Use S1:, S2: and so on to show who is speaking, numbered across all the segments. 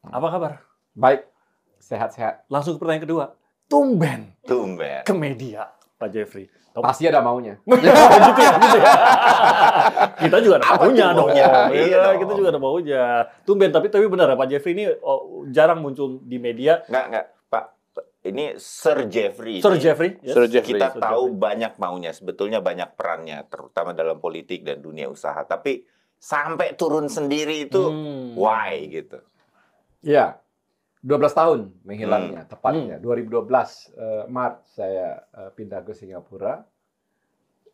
S1: Apa kabar?
S2: Baik, sehat-sehat.
S1: Langsung ke pertanyaan kedua. Tumben
S3: Tumben.
S1: ke media, Pak Jeffrey.
S2: Pasti ada maunya.
S1: Gitu ya. Kita juga ada
S3: Apa
S1: maunya
S3: tuh
S1: dong.
S3: maunya? Iya dong.
S1: Kita juga ada maunya. Tumben, tapi benar ya Pak Jeffrey ini jarang muncul di media.
S3: Enggak, Pak. Ini Sir Jeffrey.
S1: Sir Jeffrey. Yes.
S4: Sir Jeffrey.
S3: Kita
S1: Sir
S3: tahu
S1: Jeffrey.
S3: banyak maunya, sebetulnya banyak perannya, terutama dalam politik dan dunia usaha. Tapi sampai turun sendiri itu, why gitu?
S2: Iya, 12 tahun menghilangnya, tepatnya. 2012 Maret saya pindah ke Singapura.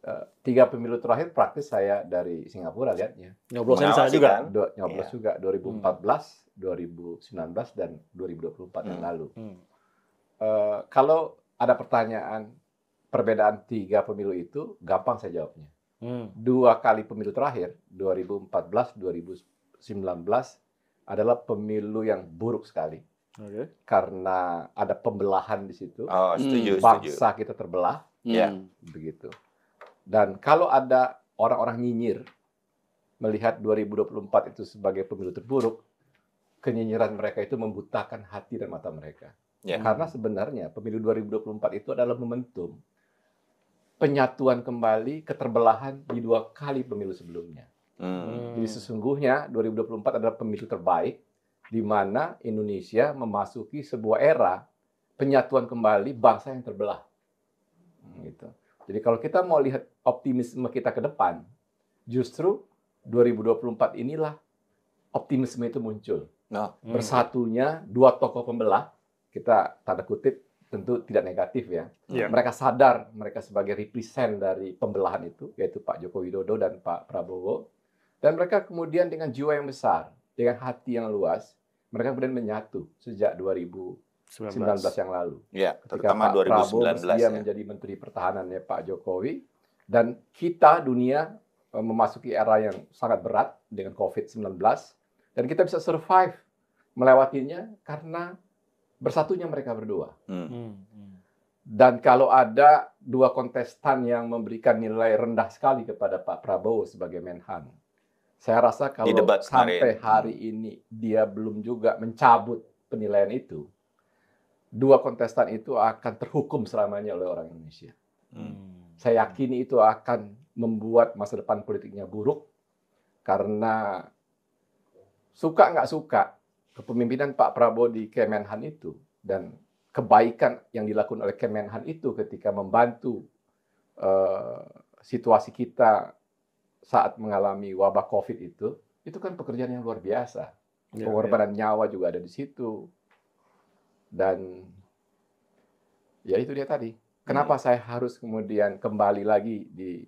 S2: 3 pemilu terakhir praktis saya dari Singapura lihatnya.
S1: Nyoblosin saya juga.
S3: Kan?
S2: Nyoblos juga 2014, 2019 dan 2024 yang lalu. Kalau ada pertanyaan perbedaan 3 pemilu itu, gampang saya jawabnya. 2 kali pemilu terakhir, 2014, 2019 adalah pemilu yang buruk sekali.
S1: Oke.
S2: Karena ada pembelahan di situ.
S3: Oh, setuju.
S2: Bangsa kita terbelah,
S3: Ya.
S2: begitu. Dan kalau ada orang-orang nyinyir melihat 2024 itu sebagai pemilu terburuk, kenyinyiran mereka itu membutakan hati dan mata mereka.
S3: Ya.
S2: Karena sebenarnya pemilu 2024 itu adalah momentum penyatuan kembali keterbelahan di 2 kali pemilu sebelumnya. Jadi sesungguhnya 2024 adalah pemilu terbaik di mana Indonesia memasuki sebuah era penyatuan kembali bangsa yang terbelah. Gitu. Jadi kalau kita mau lihat optimisme kita ke depan, justru 2024 inilah optimisme itu muncul. Bersatunya 2 tokoh pembelah, kita tanda kutip tentu tidak negatif ya.
S1: Yeah.
S2: Mereka sadar mereka sebagai represent dari pembelahan itu, yaitu Pak Joko Widodo dan Pak Prabowo. Dan mereka kemudian dengan jiwa yang besar, dengan hati yang luas, mereka kemudian menyatu sejak 2019 yang lalu.
S3: Ya,
S2: Ketika
S3: terutama
S2: Pak Prabowo
S3: 2019
S2: bersedia
S3: ya.
S2: menjadi Menteri Pertahanannya Pak Jokowi, dan kita dunia memasuki era yang sangat berat dengan COVID-19, dan kita bisa survive melewatinya karena bersatunya mereka berdua. Dan kalau ada 2 kontestan yang memberikan nilai rendah sekali kepada Pak Prabowo sebagai Menhan, saya rasa kalau
S3: debat
S2: sampai
S3: kemarin.
S2: hari ini dia belum juga mencabut penilaian itu, 2 kontestan itu akan terhukum selamanya oleh orang Indonesia. Saya yakini itu akan membuat masa depan politiknya buruk, karena suka nggak suka kepemimpinan Pak Prabowo di Kemenhan itu dan kebaikan yang dilakukan oleh Kemenhan itu ketika membantu situasi kita saat mengalami wabah COVID itu kan pekerjaan yang luar biasa. Pengorbanan nyawa juga ada di situ. Dan ya itu dia tadi. Kenapa saya harus kemudian kembali lagi di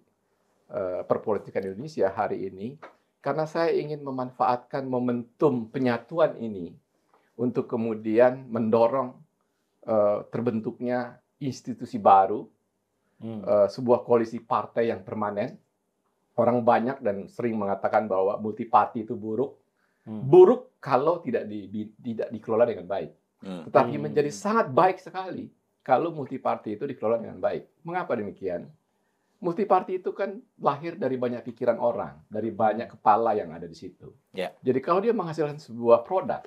S2: perpolitikan Indonesia hari ini? Karena saya ingin memanfaatkan momentum penyatuan ini untuk kemudian mendorong terbentuknya institusi baru, sebuah koalisi partai yang permanen. Orang banyak dan sering mengatakan bahwa multiparti itu buruk. Buruk kalau tidak dikelola dengan baik. Tetapi menjadi sangat baik sekali kalau multiparti itu dikelola dengan baik. Mengapa demikian? Multiparti itu kan lahir dari banyak pikiran orang, dari banyak kepala yang ada di situ.
S3: Ya.
S2: Jadi kalau dia menghasilkan sebuah produk,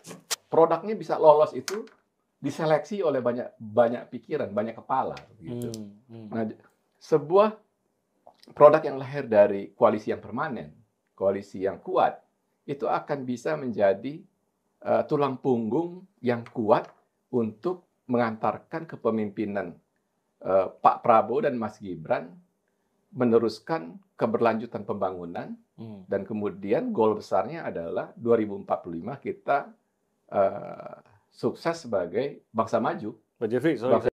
S2: produknya bisa lolos itu diseleksi oleh banyak pikiran, banyak kepala. Gitu. Nah, sebuah produk yang lahir dari koalisi yang permanen, koalisi yang kuat, itu akan bisa menjadi tulang punggung yang kuat untuk mengantarkan kepemimpinan Pak Prabowo dan Mas Gibran meneruskan keberlanjutan pembangunan, dan kemudian goal besarnya adalah 2045 kita sukses sebagai bangsa maju.
S1: Pak Jeffrey, sorry.